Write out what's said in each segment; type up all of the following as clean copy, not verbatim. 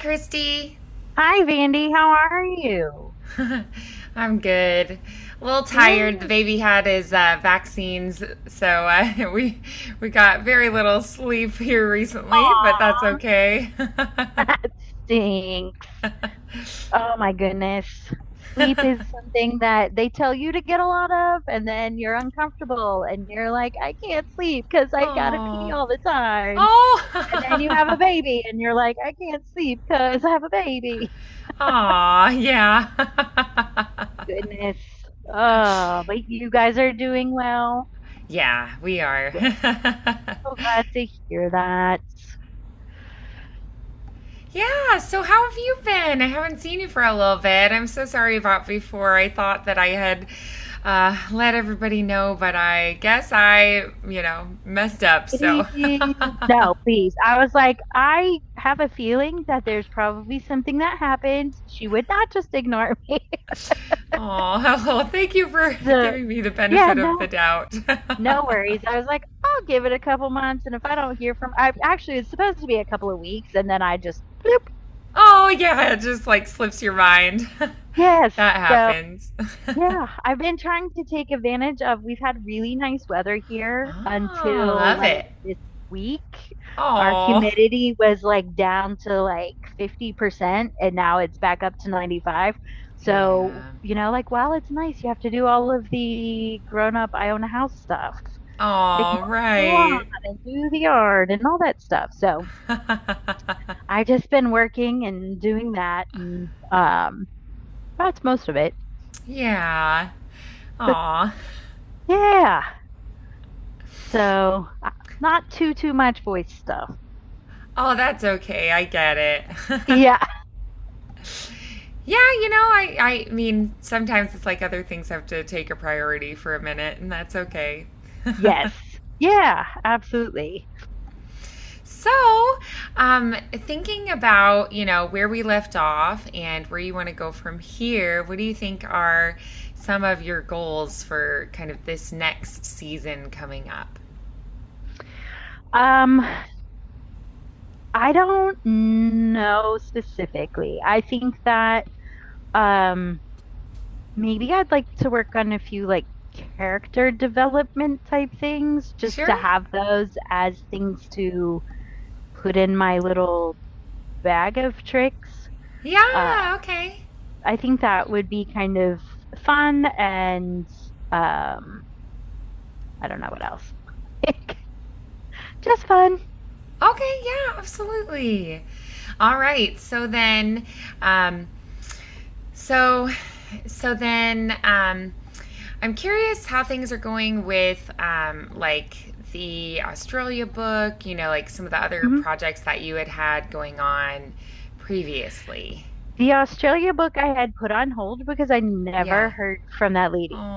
Christy. Hi, Vandy. How are you? I'm good. A little tired. The Good. baby had his vaccines, so we got very little sleep here recently, but that's Aw, okay. that stinks. Oh my goodness. Sleep is something that they tell you to get a lot of, and then you're uncomfortable and you're like, I can't sleep because I gotta pee Oh, all the time. And then you have a oh, baby and you're like, I can't sleep because I have a baby. aw, yeah. Goodness. Oh, but you guys are doing well. Yeah, we are. Good. So glad to hear that. Yeah, so how have you been? I haven't seen you for a little bit. I'm so sorry about before. I thought that I had let everybody know, but I guess I messed up. So, Please. No, please. I was like, I have a feeling that there's probably something that happened. She would not just ignore me. oh, well, thank you for So, giving me the yeah, benefit of the doubt. no worries. I was like, I'll give it a couple months, and if I don't hear from, I actually it's supposed to be a couple of weeks, and then I just bloop. Oh, yeah, it just like slips your mind. Yes. That So, happens. yeah, I've been trying to take advantage of. We've had really nice weather here Oh, until love like it. this week. Our Oh, humidity was like down to like 50%, and now it's back up to 95. So, yeah. like while it's nice, you have to do all of the grown up I own a house stuff. Like Oh, mow the lawn right. and do the yard and all that stuff. So I just been working and doing that, and that's most of it. Yeah. But Aw. yeah. So, not too much voice stuff. Oh, that's okay. I get it. Yeah. Yeah, I mean, sometimes it's like other things have to take a priority for a minute, and that's okay. Yes. Yeah, absolutely. So, thinking about, where we left off and where you want to go from here, what do you think are some of your goals for kind of this next season coming up? Um, I don't know specifically. I think that um maybe I'd like to work on a few like character development type things just to Sure. have those as things to put in my little bag of tricks. Uh, Yeah, okay. I think that would be kind of fun and um I don't know what else. Just fun. Okay, yeah, absolutely. All right. Um, so, so then, I'm curious how things are going with, like the Australia book. Like some of the other Mhm. projects that you had going on previously. The Australia book I had put on hold because I never Yeah. heard from that lady.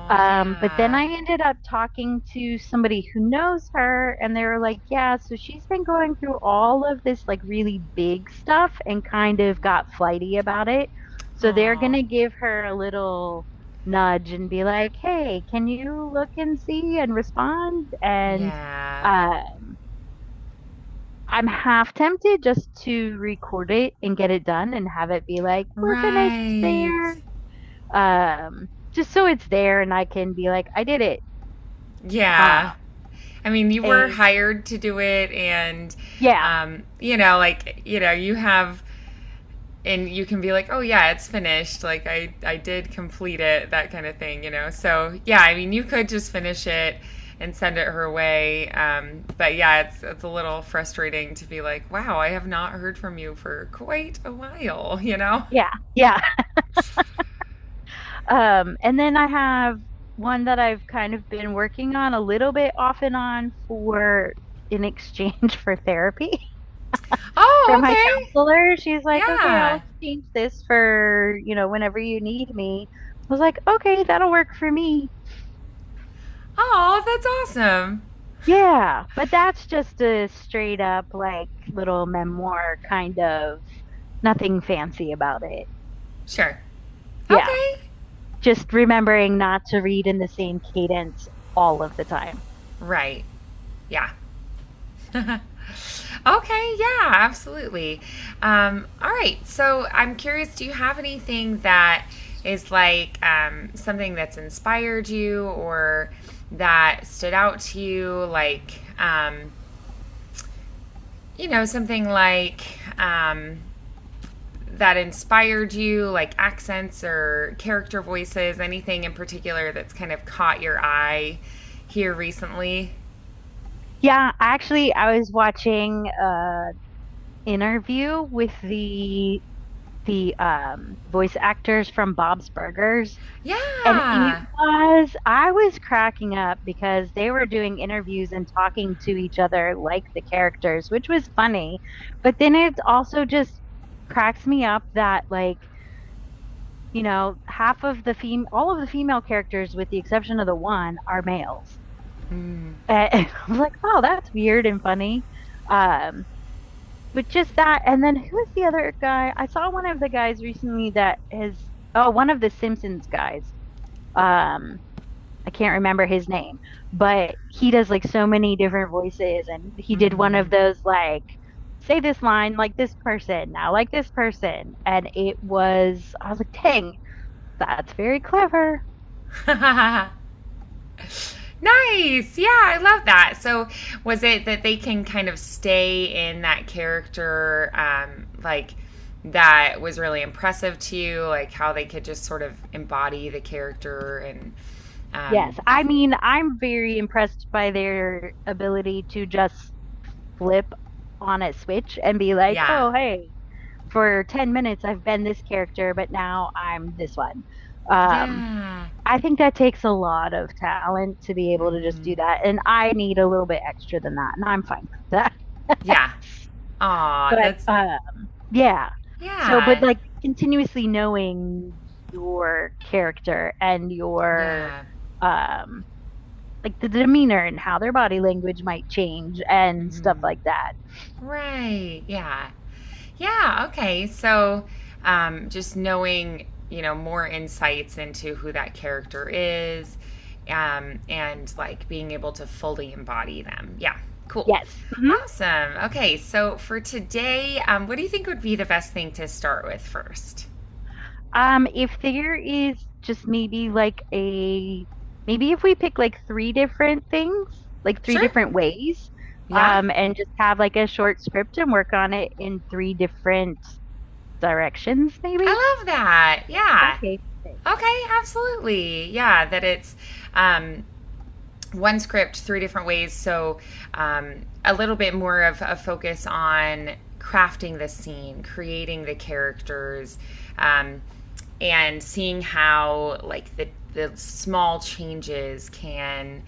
Oh, But then yeah. I ended up talking to somebody who knows her, and they were like, yeah, so she's been going through all of this like really big stuff and kind of got flighty about it. So they're Oh, gonna give her a little nudge and be like, hey, can you look and see and respond? And yeah. um, I'm half tempted just to record it and get it done and have it be like, we're finished Right. there. Just so it's there and I can be like, I did it. Uh, Yeah. I mean, you were and hired to do it, and yeah, you have, and you can be like, oh yeah, it's finished. Like I did complete it, that kind of thing. So yeah, I mean, you could just finish it and send it her way. But yeah, it's a little frustrating to be like, wow, I have not heard from you for quite a while. yeah, yeah. And then I have one that I've kind of been working on a little bit off and on for in exchange for therapy Oh, from my okay. counselor. She's like, okay, I'll Yeah. exchange this for, whenever you need me. I was like, okay, that'll work for me. Oh, that's awesome. Yeah, but that's just a straight up like little memoir kind of nothing fancy about it. Sure. Yeah, Okay. just remembering not to read in the same cadence all of the time. Right. Yeah. Okay, yeah, absolutely. All right, so I'm curious, do you have anything that is like something that's inspired you or that stood out to you? Like, something like that inspired you, like accents or character voices, anything in particular that's kind of caught your eye here recently? Yeah, actually, I was watching interview with the voice actors from Bob's Burgers. And Yeah. I was cracking up because they were doing interviews and talking to each other like the characters, which was funny. But then it also just cracks me up that like, half of all of the female characters, with the exception of the one, are males. Mm. And I was like, oh, that's weird and funny. Um, but just that, and then who is the other guy? I saw one of the guys recently that is, oh, one of the Simpsons guys. Um, I can't remember his name, but he does like so many different voices, and he did one of Mm. those like, say this line like this person, now like this person, and I was like, dang, that's very clever. Nice. Yeah, I love that. So, was it that they can kind of stay in that character, like that was really impressive to you, like how they could just sort of embody the character and, Yes, I mean, I'm very impressed by their ability to just flip on a switch and be like, yeah, oh, hey, for 10 minutes I've been this character, but now I'm this one. Um, yeah, I think that takes a lot of talent to be able to just do hmm, that. And I need a little bit extra than that, and I'm fine with that. yeah. Aw, But that's yeah. So, but yeah, like continuously knowing your character and your yeah. um like the demeanor and how their body language might change and stuff Hmm. like that. Right. Yeah. Yeah, okay. So, just knowing, more insights into who that character is, and like being able to fully embody them. Yeah, cool. Yes. Mhm. Awesome. Okay, so for today, what do you think would be the best thing to start with first? If there is just maybe if we pick like three different things, like three Sure. different ways, Yeah, and just have like a short script and work on it in three different directions, maybe. I love that. Yeah. Okay. Okay. Okay, absolutely. Yeah, that it's um, one script three different ways. So a little bit more of a focus on crafting the scene, creating the characters, um, and seeing how like the small changes can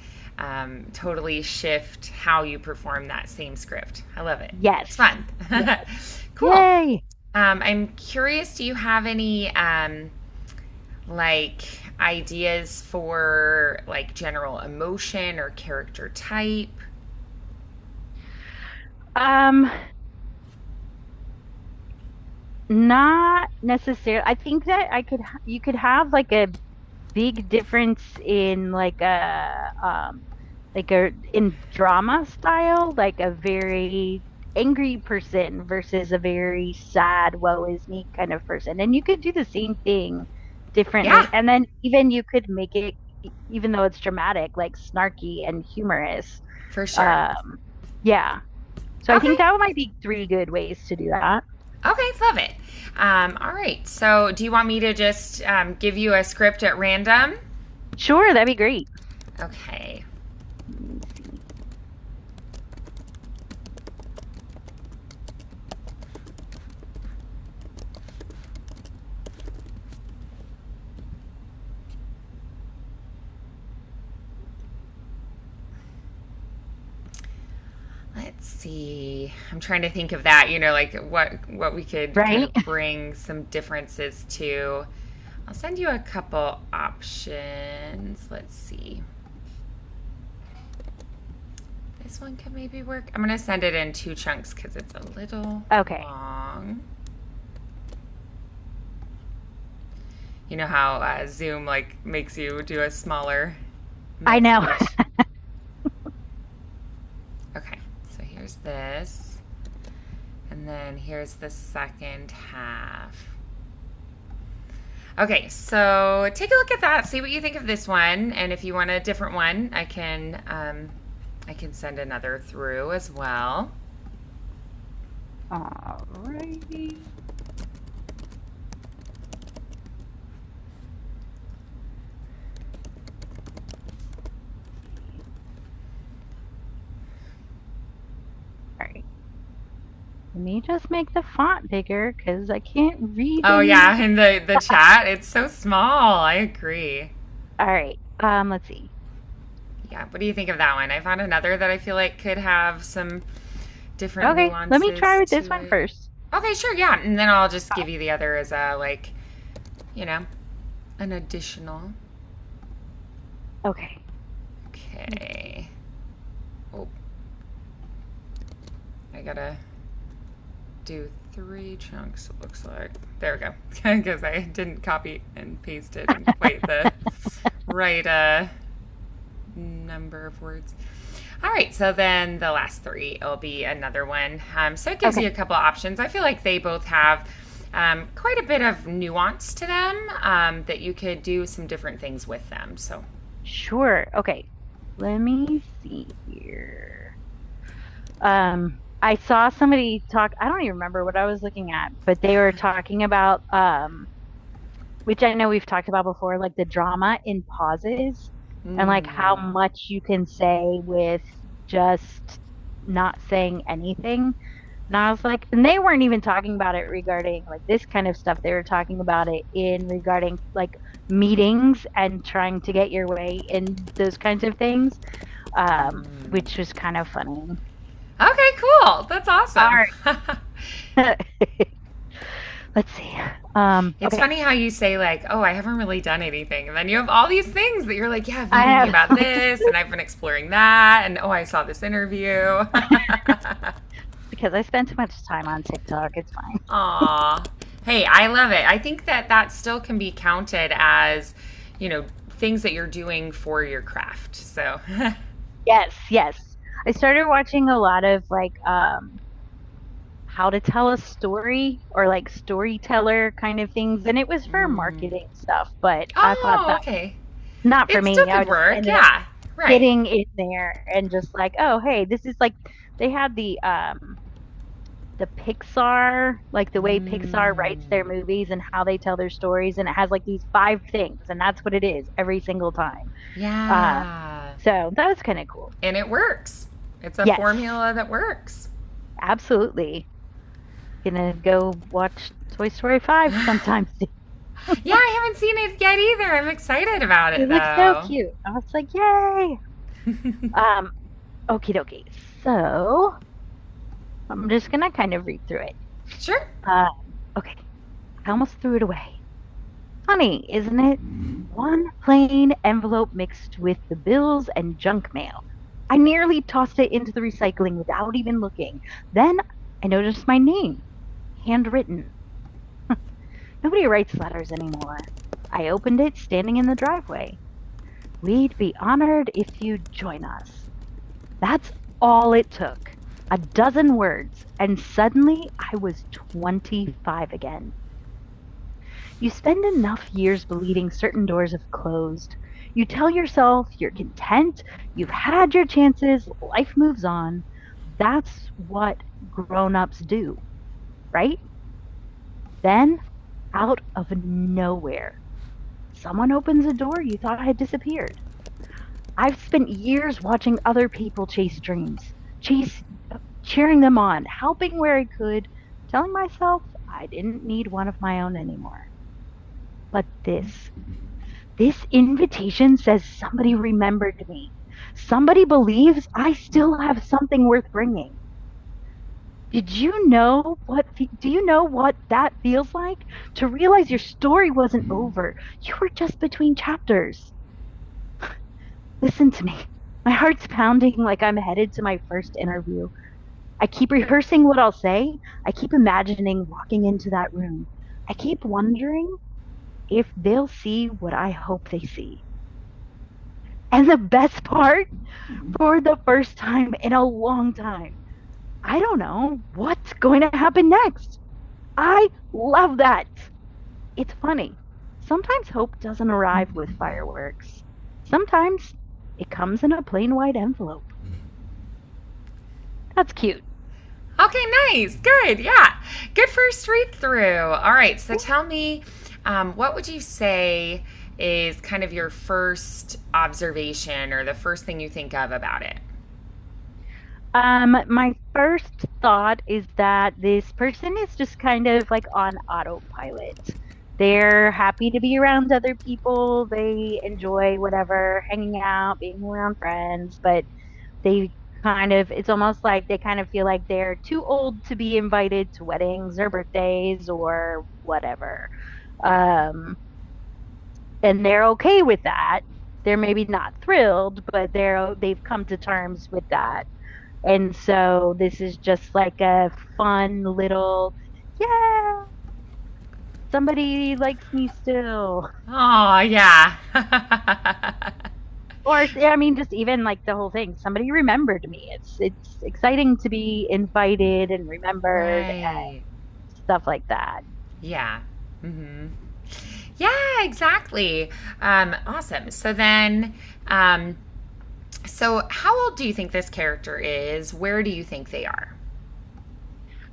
totally shift how you perform that same script. I love it. It's Yes. fun. Yes. Cool. Yay. I'm curious, do you have any like ideas for like general emotion or character type? Um, Not necessarily. I think that you could have like a big difference in like a in drama style, like a very angry person versus a very sad, woe is me kind of person. And you could do the same thing differently. Yeah, And then even you could make it, even though it's dramatic, like snarky and humorous. for sure. Um, yeah. So I think Okay. that might be three good ways to do that. Okay, love it. All right. So, do you want me to just give you a script at random? Sure, that'd be great. Okay. Let me see. Let's see. I'm trying to think of that, like what we could kind Right? of bring some differences to. I'll send you a couple options. Let's see. This one could maybe work. I'm going to send it in two chunks because it's a little Okay. long. You know how Zoom like makes you do a smaller I know. message? Okay, so here's this. And then here's the second half. Okay, so take a look at that. See what you think of this one, and if you want a different one, I can send another through as well. Alrighty. Alright. Let me just make the font bigger because I can't read Oh any. yeah, in the chat, it's so small. I agree. Alright. Let's see. Yeah, what do you think of that one? I found another that I feel like could have some different Okay, let me try nuances with this to one it. first. Okay, sure, yeah, and then I'll just give you the other as a like, you know, an additional. Okay. Okay. Oh, I gotta do 3 chunks, it looks like. There we go. Because I didn't copy and paste it in quite the right number of words. All right, so then the last 3 will be another one. So it gives Okay. you a couple options. I feel like they both have quite a bit of nuance to them that you could do some different things with them. So, Sure. Okay. Let me see here. I saw somebody talk, I don't even remember what I was looking at, but they were talking about which I know we've talked about before, like the drama in pauses and like how mm, much you can say with just not saying anything. And I was like, and they weren't even talking about it regarding like this kind of stuff. They were talking about it in regarding like meetings and trying to get your way in those kinds of things, which was kind of funny. okay, cool. That's All awesome. right. Let's see. It's Okay. funny how you say like, "Oh, I haven't really done anything," and then you have all these things that you're like, "Yeah, I've been I thinking have about this, and I've been exploring that, and oh, I saw this interview." because I spent too much time on TikTok. It's fine. Aw. Hey, I love it. I think that that still can be counted as, you know, things that you're doing for your craft. So, Yes, yes. I started watching a lot of like how to tell a story or like storyteller kind of things, and it was for mm. marketing stuff, but I thought Oh, that okay. not for It still me. I could just work. ended up Yeah. Right. getting in there and just like, oh, hey, this is like they had the Pixar, like the way Pixar writes their Mm. movies and how they tell their stories, and it has like these 5 things, and that's what it is every single time. Uh, Yeah. so that was kind of cool. And it works. It's a Yes, formula that works. absolutely. Gonna go watch Toy Story 5 sometime soon. Yeah, I haven't seen it yet either. I'm excited about It it looks so though. cute. I was like, yay. Um, okie dokie. So I'm just gonna kind of read through it. Sure. Um, okay. I almost threw it away. Funny, isn't it? One plain envelope mixed with the bills and junk mail. I nearly tossed it into the recycling without even looking. Then I noticed my name, handwritten. Nobody writes letters anymore. I opened it standing in the driveway. We'd be honored if you'd join us. That's all it took. A dozen words, and suddenly I was 25 again. You spend enough years believing certain doors have closed. You tell yourself you're content, you've had your chances, life moves on. That's what grown ups do, right? Then, out of nowhere, someone opens a door you thought had disappeared. I've spent years watching other people chase dreams, cheering them on, helping where I could, telling myself I didn't need one of my own anymore. But this invitation says somebody remembered me. Somebody believes I still have something worth bringing. Do you know what that feels like? To realize your story wasn't over. You were just between chapters. Listen to me. My heart's pounding like I'm headed to my first interview. I keep rehearsing what I'll say. I keep imagining walking into that room. I keep wondering if they'll see what I hope they see. And the best part, for the first time in a long time, I don't know what's going to happen next. I love that. It's funny. Sometimes hope doesn't arrive with fireworks. Sometimes it comes in a plain white envelope. That's cute. Okay, nice. Good. Yeah. Good first read through. All right. So tell me, what would you say is kind of your first observation or the first thing you think of about it? My first thought is that this person is just kind of like on autopilot. They're happy to be around other people. They enjoy whatever, hanging out, being around friends, but they it's almost like they kind of feel like they're too old to be invited to weddings or birthdays or whatever. Um, and they're okay with that. They're maybe not thrilled, but they've come to terms with that. And so this is just like a fun little, yeah, somebody likes me still. Oh, yeah. Or I mean, just even like the whole thing. Somebody remembered me. It's exciting to be invited and remembered Right. and stuff like that. Yeah. Hmm. Yeah, exactly. Awesome. Um, so how old do you think this character is? Where do you think they are?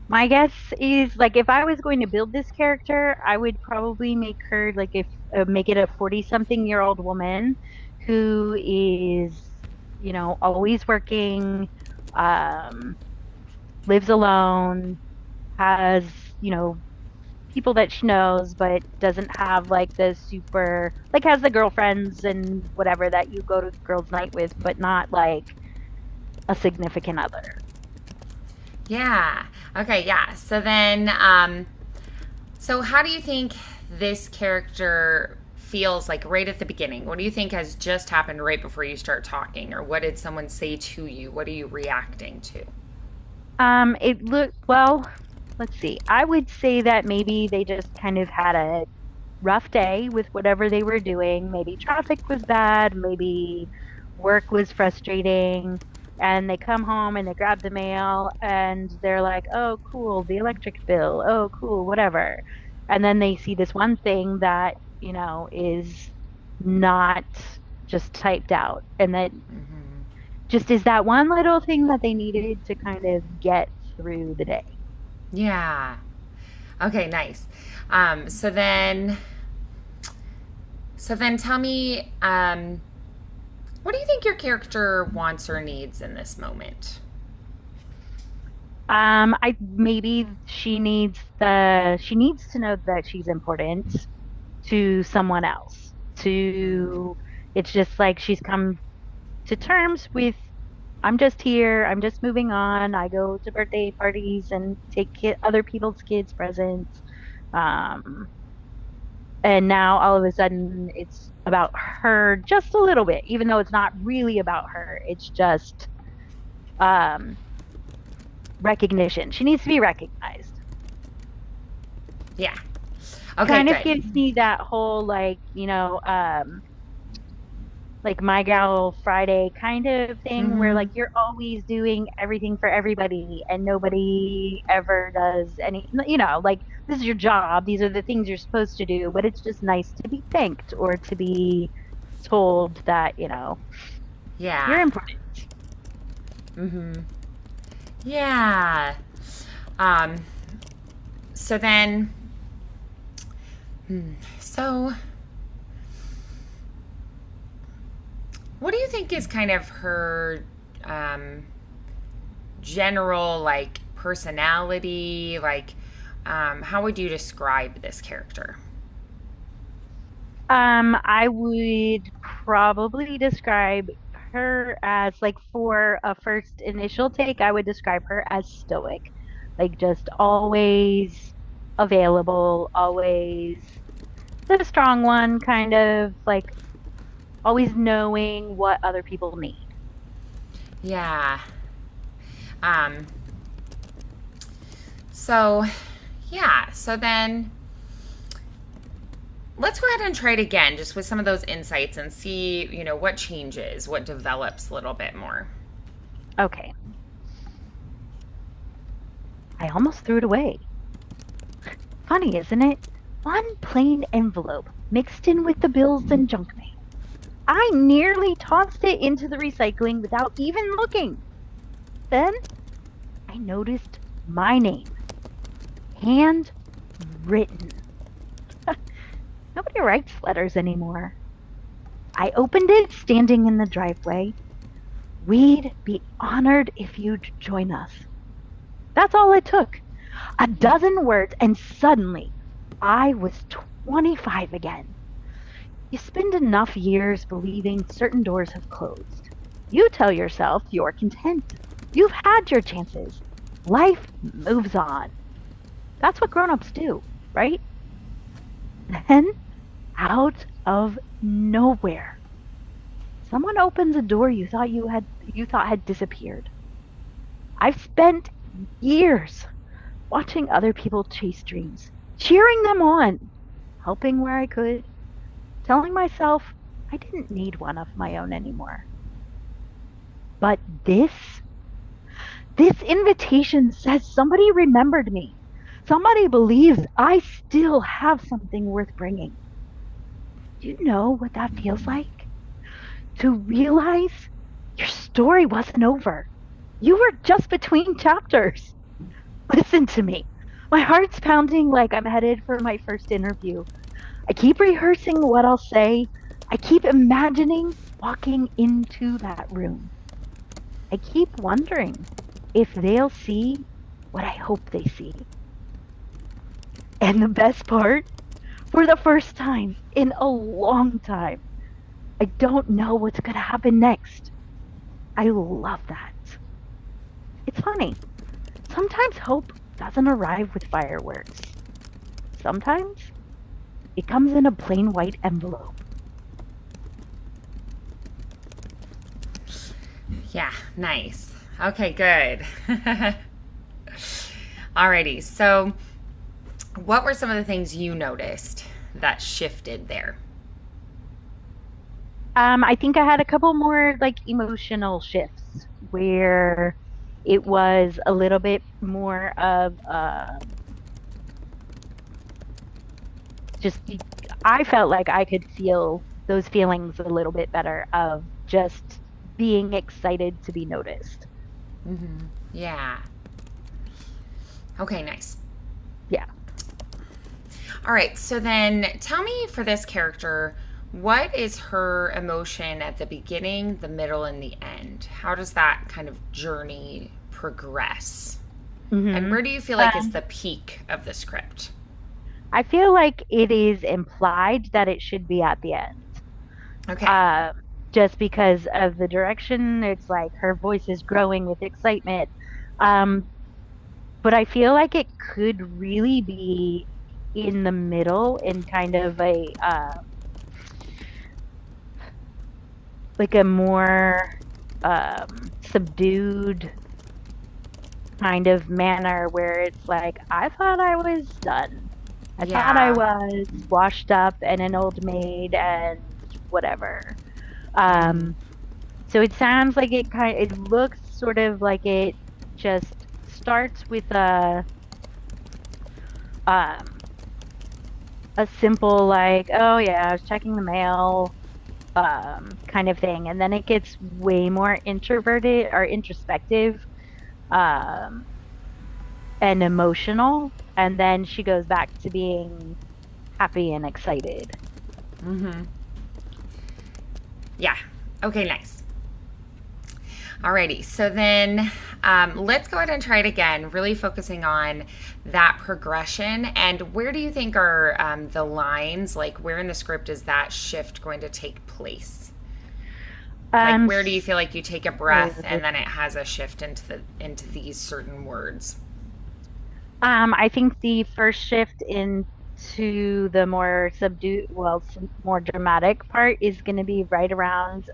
My guess is like if I was going to build this character, I would probably make her like if make it a 40 something year old woman who is, always working, um, lives alone, has, you know, people that she knows, but doesn't have like the super, like has the girlfriends and whatever that you go to girls' night with, but not like a significant other. Yeah. Okay, yeah. So how do you think this character feels like right at the beginning? What do you think has just happened right before you start talking? Or what did someone say to you? What are you reacting to? It looked, well, let's see. I would say that maybe they just kind of had a rough day with whatever they were doing. Maybe traffic was bad, maybe work was frustrating, and they come home and they grab the mail and they're like, "Oh, cool, the electric bill. Oh, cool, whatever." And then they see this one thing that, is not just typed out. And that Hmm. just is that one little thing that they needed to kind of get through the day. Yeah. Okay, nice. Um, so then, so then tell me, what do you think your character wants or needs in this moment? I maybe she needs to know that she's important to someone else. To It's just like she's come to terms with I'm just here, I'm just moving on. I go to birthday parties and take other people's kids' presents. Um, and now all of a sudden it's about her just a little bit, even though it's not really about her. It's just um recognition. She needs to be recognized. Yeah. Okay, Kind of good. gives me that whole like my gal Friday kind of thing where Mm-hmm. like you're always doing everything for everybody and nobody ever does like this is your job, these are the things you're supposed to do, but it's just nice to be thanked or to be told that you're Yeah. important. Mm-hmm. Yeah. Um, so then, so what do you think is kind of her um, general like personality? Like, how would you describe this character? I would probably describe her as like for a first initial take, I would describe her as stoic. Like just always available, always the strong one, kind of like always knowing what other people need. Yeah. Um, so, yeah. So then let's go ahead and try it again, just with some of those insights and see, what changes, what develops a little bit more. Okay. I almost threw it away. Funny, isn't it? One plain envelope mixed in with the bills and junk mail. I nearly tossed it into the recycling without even looking. Then I noticed my name, hand written. Nobody writes letters anymore. I opened it standing in the driveway. We'd be honored if you'd join us. That's all it took. A dozen words, and suddenly I was 25 again. You spend enough years believing certain doors have closed. You tell yourself you're content. You've had your chances. Life moves on. That's what grown-ups do, right? Then, out of nowhere, someone opens a door you thought had disappeared. I've spent years watching other people chase dreams, cheering them on, helping where I could, telling myself I didn't need one of my own anymore. But this invitation says somebody remembered me. Somebody believes I still have something worth bringing. Do you know what that feels like? To realize your story wasn't over. You were just between chapters. Listen to me. My heart's pounding like I'm headed for my first interview. I keep rehearsing what I'll say. I keep imagining walking into that room. I keep wondering if they'll see what I hope they see. And the best part, for the first time in a long time, I don't know what's going to happen next. I love that. It's funny. Sometimes hope doesn't arrive with fireworks. Sometimes it comes in a plain white envelope. Yeah, nice. Okay, good. Alrighty, so what were some of the things you noticed that shifted there? I think I had a couple more like emotional shifts where it was a little bit more of just I felt like I could feel those feelings a little bit better of just being excited to be noticed. Yeah. Okay, nice. Yeah. All right, so then tell me for this character, what is her emotion at the beginning, the middle, and the end? How does that kind of journey progress? And hmm where do you feel like is the peak of the script? I feel like it is implied that it should be at the end. Okay. Um, just because of the direction, it's like her voice is growing with excitement. Um, but I feel like it could really be in the middle in kind of a like a more subdued kind of manner where it's like I thought I was done. I thought I Yeah. was washed up and an old maid and whatever. Mm-hmm. Um, so it sounds like it looks sort of like it just starts with um a simple like, oh yeah, I was checking the mail kind of thing, and then it gets way more introverted or introspective um and emotional, and then she goes back to being happy and excited. Mm-hmm. Yeah. Okay, nice. Alrighty, so then let's go ahead and try it again, really focusing on that progression. And where do you think are the lines, like where in the script is that shift going to take place? Like Um, where do you feel like you take a breath so, and then it has a shift into these certain words? I think the first shift into the more subdued, well, more dramatic part is going to be right around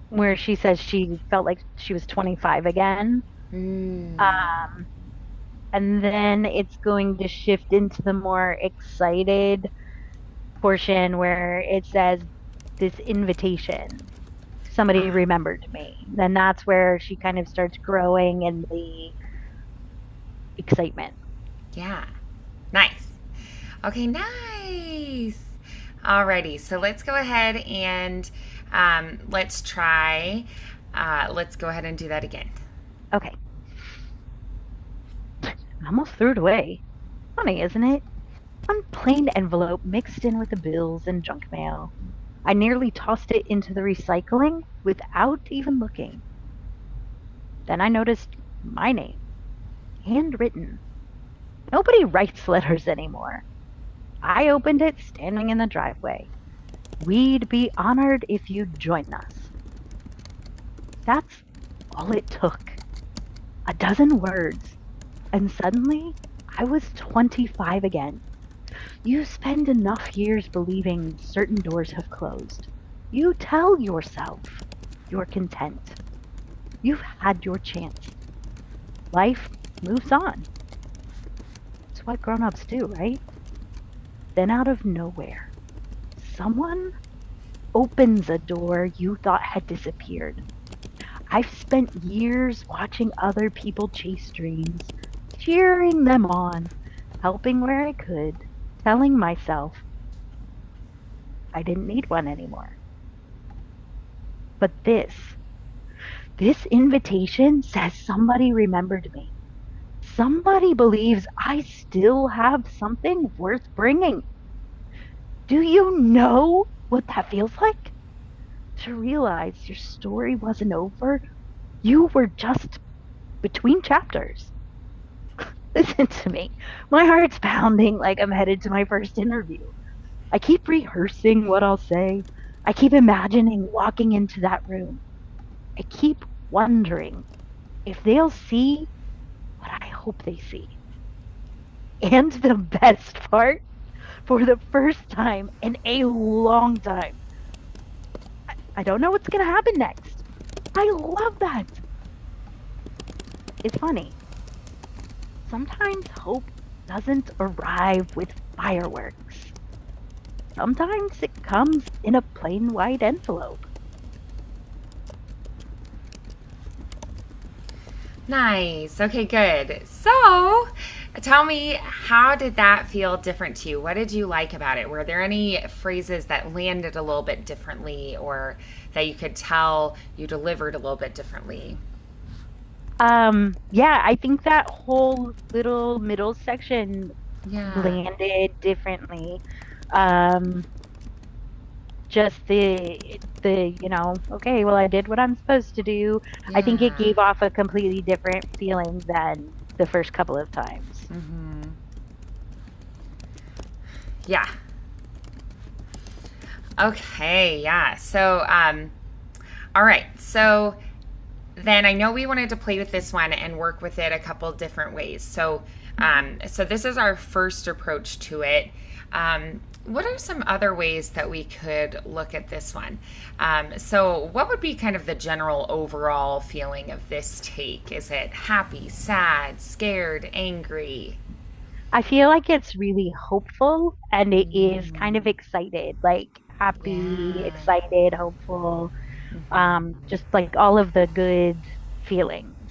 where she says she felt like she was 25 again. Mm. Um, and then it's going to shift into the more excited portion where it says this invitation. Somebody Ah, remembered me. Then that's where she kind of starts growing in the excitement. Yeah. Nice. Okay, nice. Alrighty, so let's go ahead and let's try. Let's go ahead and do that again. Okay, I almost threw it away. Funny, isn't it? One plain envelope mixed in with the bills and junk mail. I nearly tossed it into the recycling without even looking. Then I noticed my name, handwritten. Nobody writes letters anymore. I opened it standing in the driveway. We'd be honored if you'd join us. That's all it took. A dozen words. And suddenly, I was 25 again. You spend enough years believing certain doors have closed. You tell yourself you're content. You've had your chance. Life moves on. It's what grown-ups do, right? Then out of nowhere, someone opens a door you thought had disappeared. I've spent years watching other people chase dreams, cheering them on, helping where I could, telling myself I didn't need one anymore. But this invitation says somebody remembered me. Somebody believes I still have something worth bringing. Do you know what that feels like? To realize your story wasn't over, you were just between chapters. Listen to me. My heart's pounding like I'm headed to my first interview. I keep rehearsing what I'll say. I keep imagining walking into that room. I keep wondering if they'll see what I hope they see. And the best part, for the first time in a long time, I don't know what's going to happen next. I love that. It's funny. Sometimes hope doesn't arrive with fireworks. Sometimes it comes in a plain white envelope. Nice. Okay, good. So, tell me, how did that feel different to you? What did you like about it? Were there any phrases that landed a little bit differently or that you could tell you delivered a little bit differently? Yeah, I think that whole little middle section Yeah. landed differently. Um, just okay, well, I did what I'm supposed to do. I think it Yeah. gave off a completely different feeling than the first couple of times. Mm-hmm. Yeah. Okay, yeah. So, all right. So then I know we wanted to play with this one and work with it a couple different ways. So, so this is our first approach to it. What are some other ways that we could look at this one? So, what would be kind of the general overall feeling of this take? Is it happy, sad, scared, angry? I feel like it's really hopeful and it is kind of Mm, excited, like happy, yeah. excited, hopeful, Hmm. just like all of the good feelings.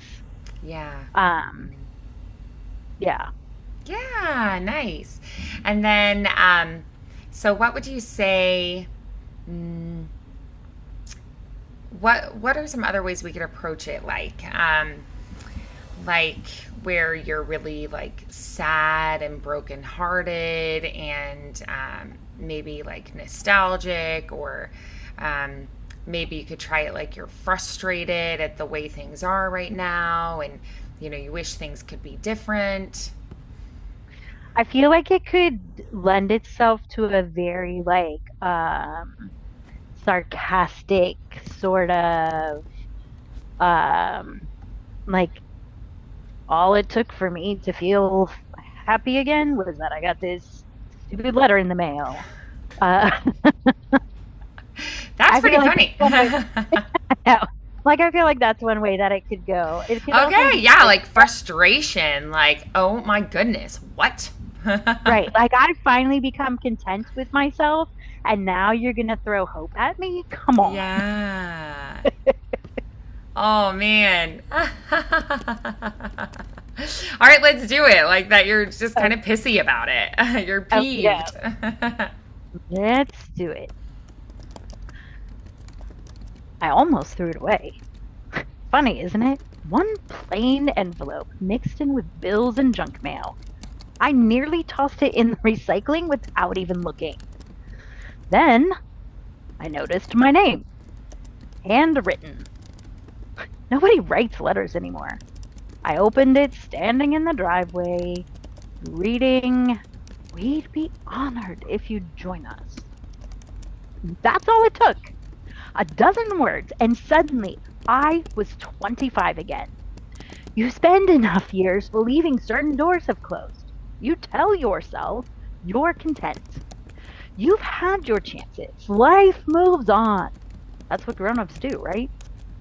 Yeah. Um, yeah. Yeah, nice. And then, so what would you say? Mm, what are some other ways we could approach it? Like where you're really like sad and brokenhearted, and maybe like nostalgic, or maybe you could try it like you're frustrated at the way things are right now, and you wish things could be different. I feel like it could lend itself to a very like sarcastic sort of um like all it took for me to feel happy again was that I got this stupid letter in the mail. Uh That's I feel pretty like that's funny. one way. Like I feel like that's one way that it could go. It could also Okay, be yeah, like like frustration, like, oh my goodness, what? right, like I finally become content with myself and now you're gonna throw hope at me? Come on. Yeah. Oh man. All right, let's do it. Like that you're just kind of pissy about it. You're Yeah, peeved. let's do it. I almost threw it away. Funny, isn't it? One plain envelope mixed in with bills and junk mail. I nearly tossed it in the recycling without even looking. Then I noticed my name, handwritten. Nobody writes letters anymore. I opened it standing in the driveway, reading, "We'd be honored if you'd join us." That's all it took. A dozen words, and suddenly I was 25 again. You spend enough years believing certain doors have closed. You tell yourself you're content. You've had your chances. Life moves on. That's what grown-ups do, right?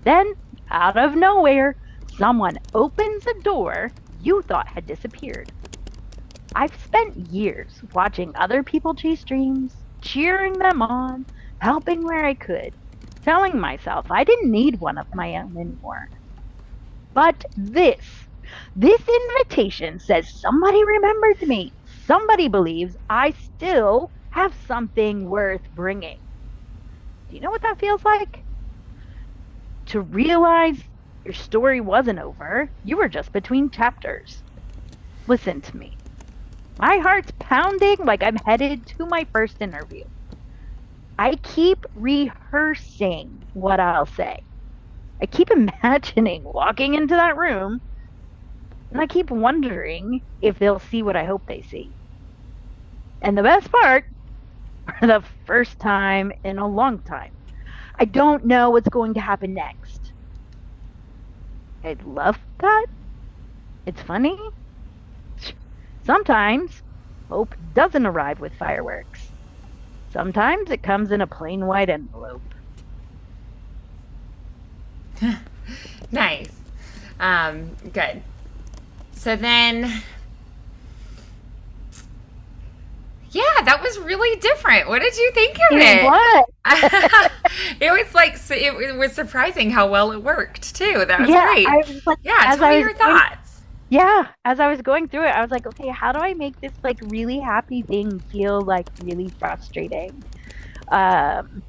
Then, out of nowhere, someone opens a door you thought had disappeared. I've spent years watching other people chase dreams, cheering them on, helping where I could, telling myself I didn't need one of my own anymore. But this invitation says somebody remembered me. Somebody believes I still have something worth bringing. Do you know what that feels like? To realize your story wasn't over, you were just between chapters. Listen to me. My heart's pounding like I'm headed to my first interview. I keep rehearsing what I'll say. I keep imagining walking into that room, and I keep wondering if they'll see what I hope they see. And the best part, for the first time in a long time, I don't know what's going to happen next. I love that. It's funny. Sometimes hope doesn't arrive with fireworks. Sometimes it comes in a plain white envelope. Nice. Good. So then, yeah, that was really different. What did you think of it? What? It was like it was surprising how well it worked too. That was Yeah, great. I was like, Yeah, as tell I me was your going, thoughts. yeah, as I was going through it, I was like, okay, how do I make this like really happy thing feel like really frustrating? Um,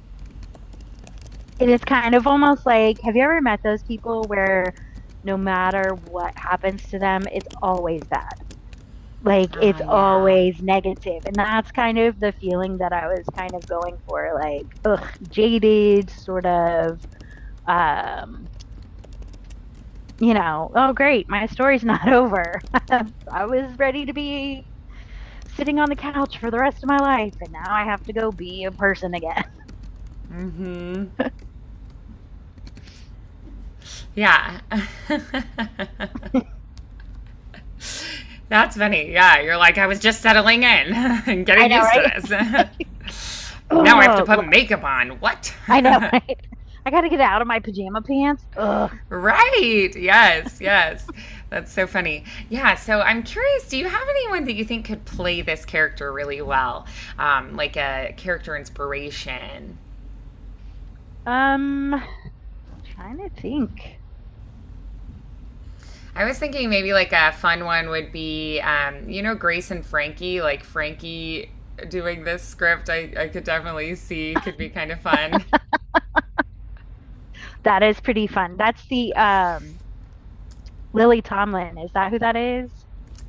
it is kind of almost like, have you ever met those people where no matter what happens to them, it's always bad? Like Oh it's yeah. always negative, and that's kind of the feeling that I was kind of going for, like, ugh, jaded, sort of, um, oh great, my story's not over. I was ready to be sitting on the couch for the rest of my life, and now I have to go be a person again. Mm-hmm. Yeah. That's funny. Yeah, you're like, I was just settling in and I getting know, used to right? this. Now I have to Oh, put makeup on. What? I know, right? I gotta get out of my pajama pants. Ugh. Right. Yes, yes. That's so funny. Yeah, so I'm curious, do you have anyone that you think could play this character really well? Like a character inspiration? Um, trying to think. I was thinking maybe like a fun one would be, Grace and Frankie, like Frankie doing this script, I could definitely see could be kind of fun. That is pretty fun. That's the Lily Tomlin. Is that who that is?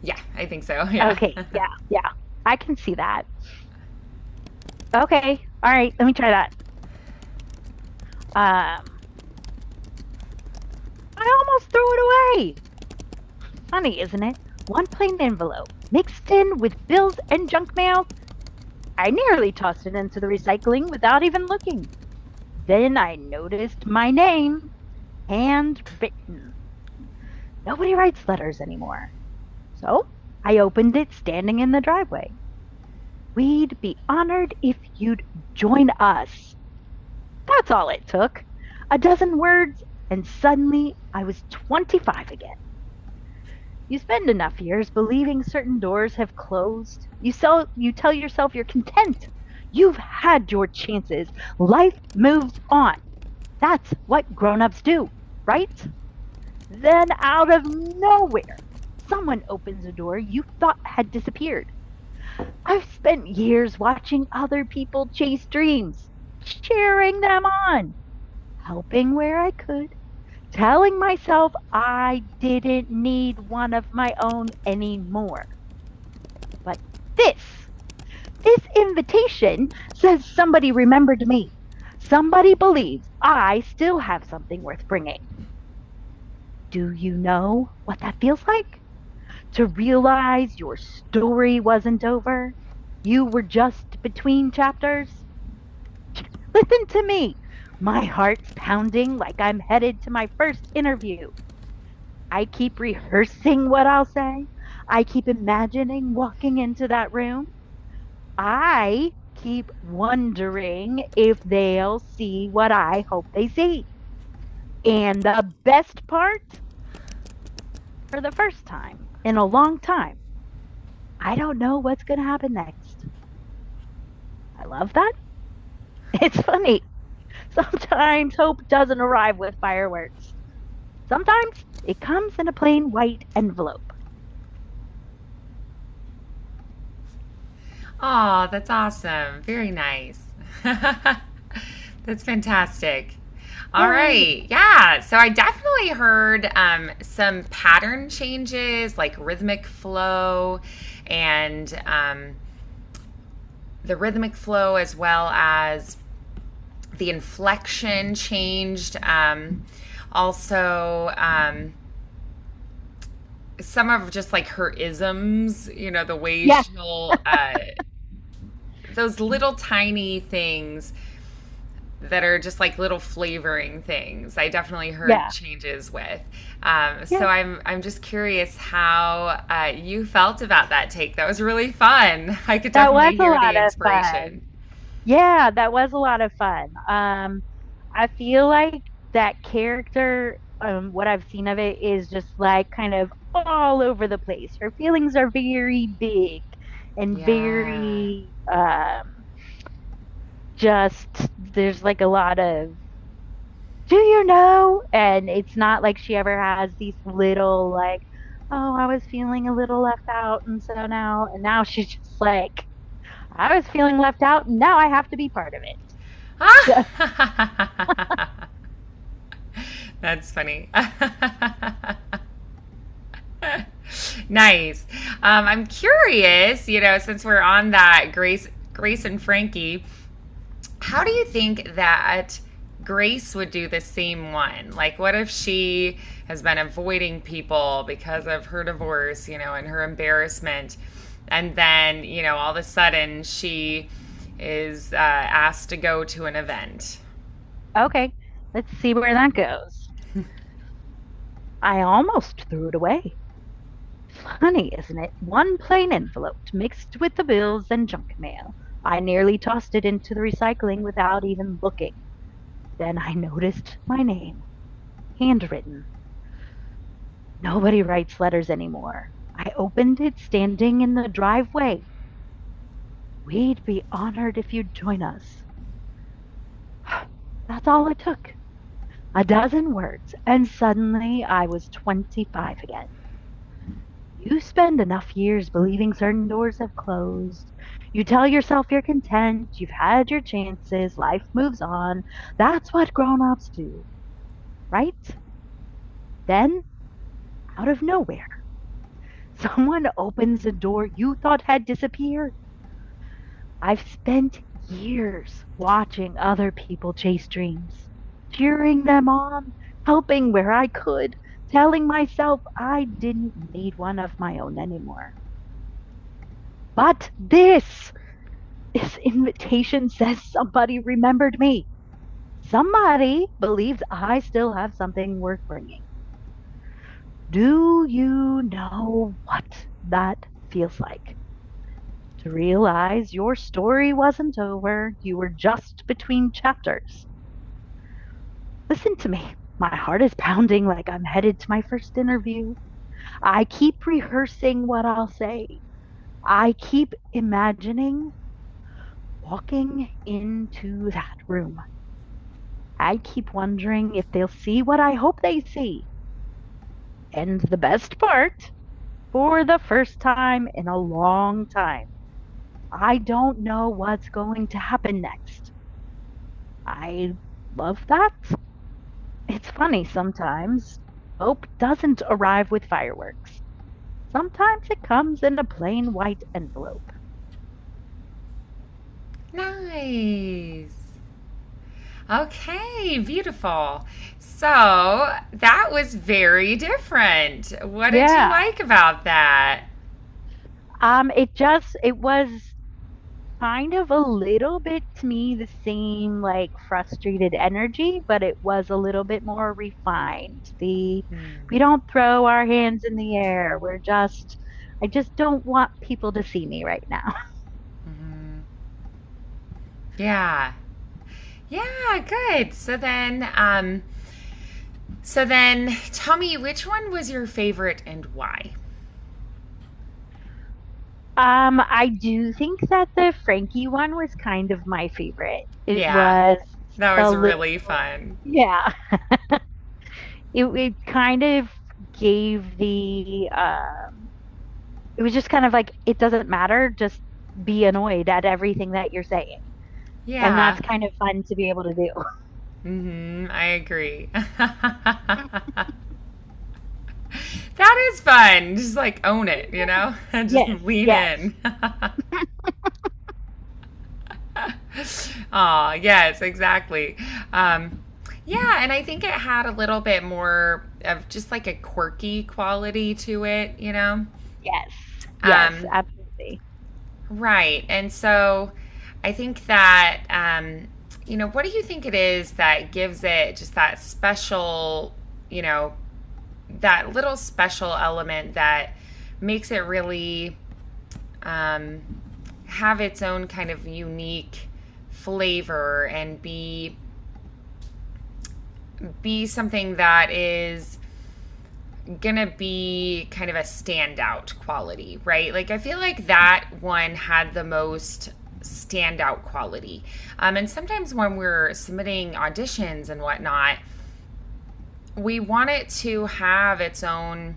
Yeah, I think so. Yeah. Okay, yeah, yeah. I can see that. Okay, all right, let me try that. Um, I almost threw it away. Funny, isn't it? One plain envelope mixed in with bills and junk mail. I nearly tossed it into the recycling without even looking. Then I noticed my name, handwritten. Nobody writes letters anymore. So I opened it standing in the driveway. "We'd be honored if you'd join us." That's all it took. A dozen words, and suddenly I was 25 again. You spend enough years believing certain doors have closed. You tell yourself you're content. You've had your chances. Life moves on. That's what grown-ups do, right? Then out of nowhere, someone opens a door you thought had disappeared. I've spent years watching other people chase dreams, cheering them on, helping where I could, telling myself I didn't need one of my own anymore. But this, this invitation says somebody remembered me. Somebody believes I still have something worth bringing. Do you know what that feels like? To realize your story wasn't over? You were just between chapters? Listen to me. My heart's pounding like I'm headed to my first interview. I keep rehearsing what I'll say. I keep imagining walking into that room. I keep wondering if they'll see what I hope they see. And the best part, for the first time in a long time, I don't know what's going to happen next. I love that. It's funny. Sometimes hope doesn't arrive with fireworks. Sometimes it comes in a plain white envelope. Oh, that's awesome. Very nice. That's fantastic. All Yay. right. Yeah. So I definitely heard some pattern changes, like rhythmic flow and the rhythmic flow, as well as the inflection changed. Also, some of just like her isms, the way Yes. she'll, those little tiny things that are just like little flavoring things. I definitely heard Yeah. changes with. So Yeah. I'm just curious how you felt about that take. That was really fun. I could That was definitely a hear the lot of fun. inspiration. Yeah, that was a lot of fun. I feel like that character, what I've seen of it is just like kind of all over the place. Her feelings are very big and Yeah. very just there's like a lot of do you know? And it's not like she ever has these little like, oh, I was feeling a little left out and so now and now she's just like I was feeling left out and now I have to be part of it. So That's funny. Nice. I'm curious, since we're on that Grace and Frankie, how do you think that Grace would do the same one? Like, what if she has been avoiding people because of her divorce, and her embarrassment, and then, all of a sudden she is asked to go to an event? okay, let's see where that goes. I almost threw it away. Funny, isn't it? One plain envelope mixed with the bills and junk mail. I nearly tossed it into the recycling without even looking. Then I noticed my name, handwritten. Nobody writes letters anymore. I opened it standing in the driveway. We'd be honored if you'd join us. That's all it took. A dozen words, and suddenly I was 25 again. You spend enough years believing certain doors have closed. You tell yourself you're content, you've had your chances, life moves on. That's what grown ups do, right? Then, out of nowhere, someone opens a door you thought had disappeared. I've spent years watching other people chase dreams, cheering them on, helping where I could, telling myself I didn't need one of my own anymore. But this invitation says somebody remembered me. Somebody believes I still have something worth bringing. Do you know what that feels like? To realize your story wasn't over, you were just between chapters. Listen to me. My heart is pounding like I'm headed to my first interview. I keep rehearsing what I'll say. I keep imagining walking into that room. I keep wondering if they'll see what I hope they see. And the best part, For the first time in a long time, I don't know what's going to happen next. I love that. It's funny sometimes. Hope doesn't arrive with fireworks. Sometimes it comes in a plain white envelope. Nice. Okay, beautiful. So that was very different. What did you Yeah. like about that? It was kind of a little bit to me the same like frustrated energy, but it was a little bit more refined. We don't throw our hands in the air. I just don't want people to see me right now. Mhm. Yeah. Yeah, good. So then tell me which one was your favorite and why? I do think that the Frankie one was kind of my favorite. It Yeah, was that a was little, really fun. yeah. It kind of gave it was just kind of like it doesn't matter, just be annoyed at everything that you're saying. And Yeah. that's kind of fun to be able to do. I agree. That is fun. Just like own it, you know? Just Yes, lean yes. in. Oh, yes, exactly. Um, yeah, and I think it had a little bit more of just like a quirky quality to it, you know? Yes. Yes, Um, absolutely. right. And so I think that, what do you think it is that gives it just that special, you know, that little special element that makes it really um, have its own kind of unique flavor and be something that is gonna be kind of a standout quality, right? Like I feel like that one had the most standout quality. And sometimes when we're submitting auditions and whatnot, we want it to have its own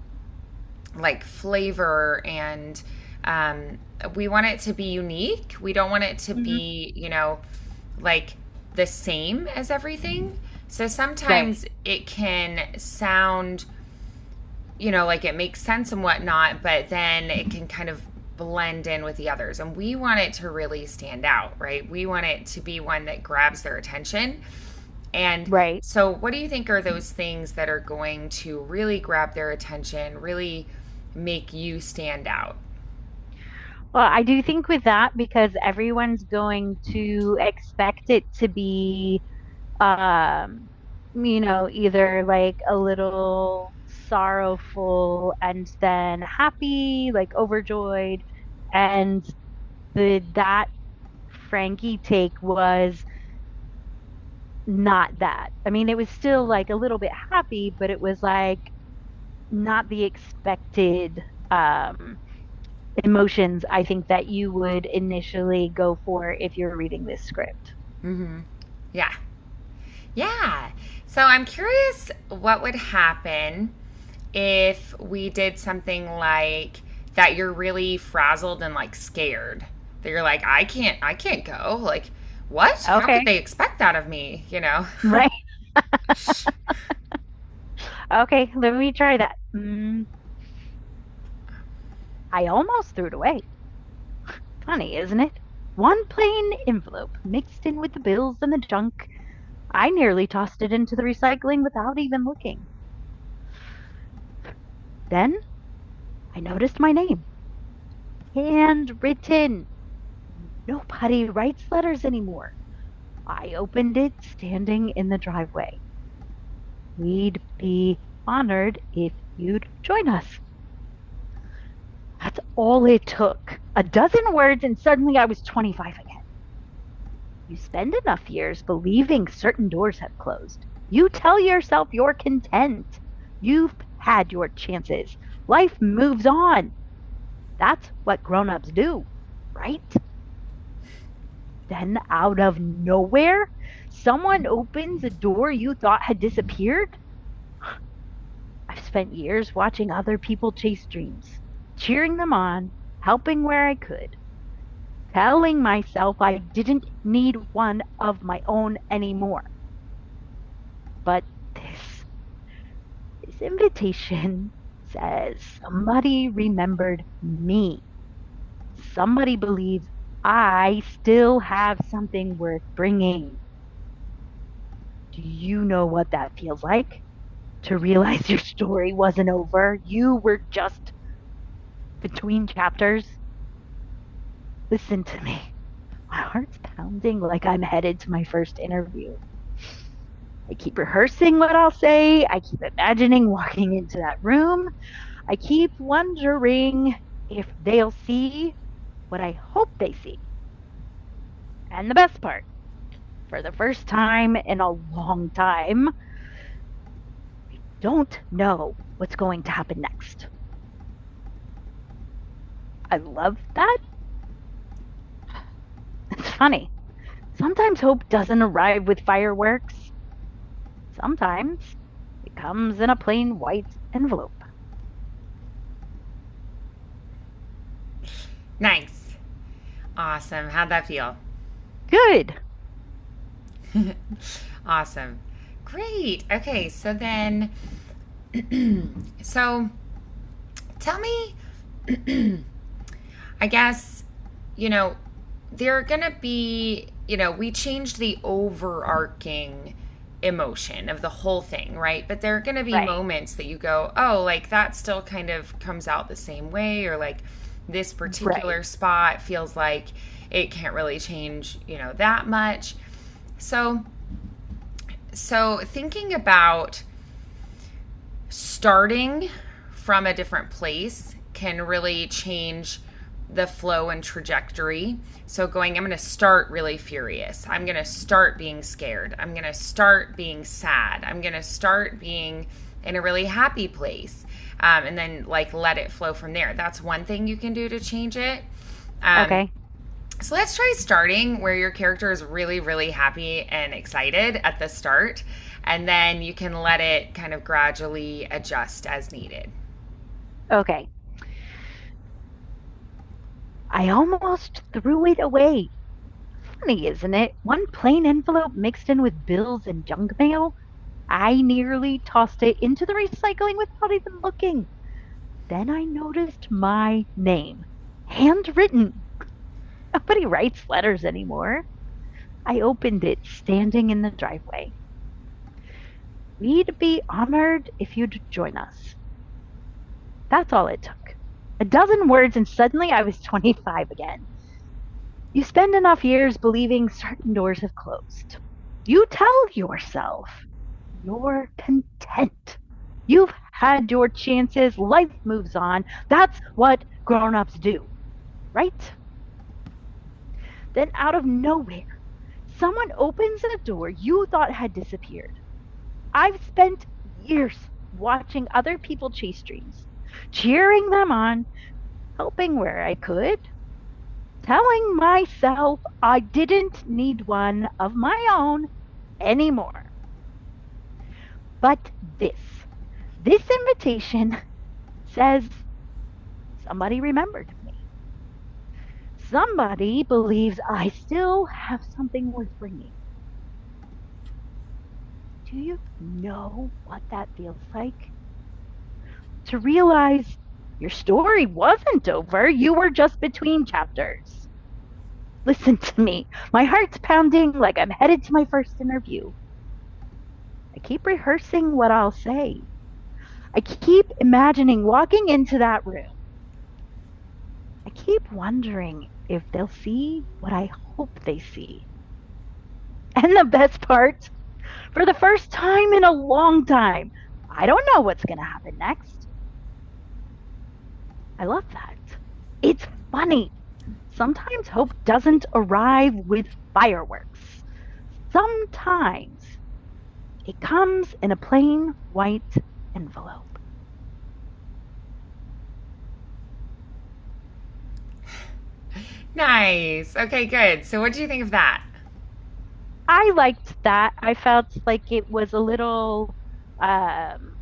like flavor and um, we want it to be unique. We don't want it to Hmm. be, like the same as everything. So Right. sometimes it can sound, like it makes sense and whatnot, but then it can kind of blend in with the others. And we want it to really stand out, right? We want it to be one that grabs their attention. And Right. so, what do you think are those things that are going to really grab their attention, really make you stand out? Well, I do think with that because everyone's going to expect it to be um either like a little sorrowful and then happy, like overjoyed. And the that Frankie take was not that. I mean, it was still like a little bit happy, but it was like not the expected emotions I think that you would initially go for if you're reading this script. Mm-hmm. Yeah. Yeah. So, I'm curious what would happen if we did something like that you're really frazzled and like scared. That you're like, I can't go. Like, what? How could Okay. they expect that of me? Right. Okay, let me try that. I almost threw it away. Funny, isn't it? One plain envelope mixed in with the bills and the junk. I nearly tossed it into the recycling without even looking. Then I noticed my name. Handwritten. Nobody writes letters anymore. I opened it standing in the driveway. We'd be honored if you'd join us. That's all it took. A dozen words, and suddenly I was 25 again. You spend enough years believing certain doors have closed. You tell yourself you're content. You've had your chances. Life moves on. That's what grown-ups do, right? Then, out of nowhere, someone opens a door you thought had disappeared. I've spent years watching other people chase dreams. cheering them on, helping where I could, telling myself I didn't need one of my own anymore. But this invitation says somebody remembered me. Somebody believes I still have something worth bringing. Do you know what that feels like? To realize your story wasn't over. You were just between chapters. Listen to me. My heart's pounding like I'm headed to my first interview. I keep rehearsing what I'll say. I keep imagining walking into that room. I keep wondering if they'll see what I hope they see. And the best part, for the first time in a long time, I don't know what's going to happen next. I love that. It's funny. Sometimes hope doesn't arrive with fireworks. Sometimes it comes in a plain white envelope. Nice. Awesome. How'd that feel? Good. Awesome. Great. Okay, so then, so tell me, I guess, you know, there are going to be, we changed the overarching emotion of the whole thing, right? But there are going to be Right. moments that you go, oh, like that still kind of comes out the same way, or like this Right. particular spot feels like it can't really change, that much. So, so thinking about starting from a different place can really change the flow and trajectory. So going, I'm going to start really furious. I'm going to start being scared. I'm going to start being sad. I'm going to start being in a really happy place. And then like let it flow from there. That's one thing you can do to change it. Um, Okay. so let's try starting where your character is really, really happy and excited at the start. And then you can let it kind of gradually adjust as needed. Okay. I almost threw it away. Funny, isn't it? One plain envelope mixed in with bills and junk mail. I nearly tossed it into the recycling without even looking. Then I noticed my name, handwritten. Nobody writes letters anymore. I opened it standing in the driveway. We'd be honored if you'd join us. That's all it took. A dozen words, and suddenly I was 25 again. You spend enough years believing certain doors have closed. You tell yourself you're content. You've had your chances, life moves on. That's what grown ups do, right? Then, out of nowhere, someone opens a door you thought had disappeared. I've spent years watching other people chase dreams, cheering them on, helping where I could, telling myself I didn't need one of my own anymore. But this invitation says somebody remembered me. Somebody believes I still have something worth bringing. Do you know what that feels like? To realize your story wasn't over, you were just between chapters. Listen to me. My heart's pounding like I'm headed to my first interview. I keep rehearsing what I'll say. I keep imagining walking into that room. I keep wondering if they'll see what I hope they see. And the best part, for the first time in a long time, I don't know what's going to happen next. I love that. It's funny. Sometimes hope doesn't arrive with fireworks. Sometimes it comes in a plain white envelope. Nice. Okay, good. So what do you think of that? I liked that. I felt like it was um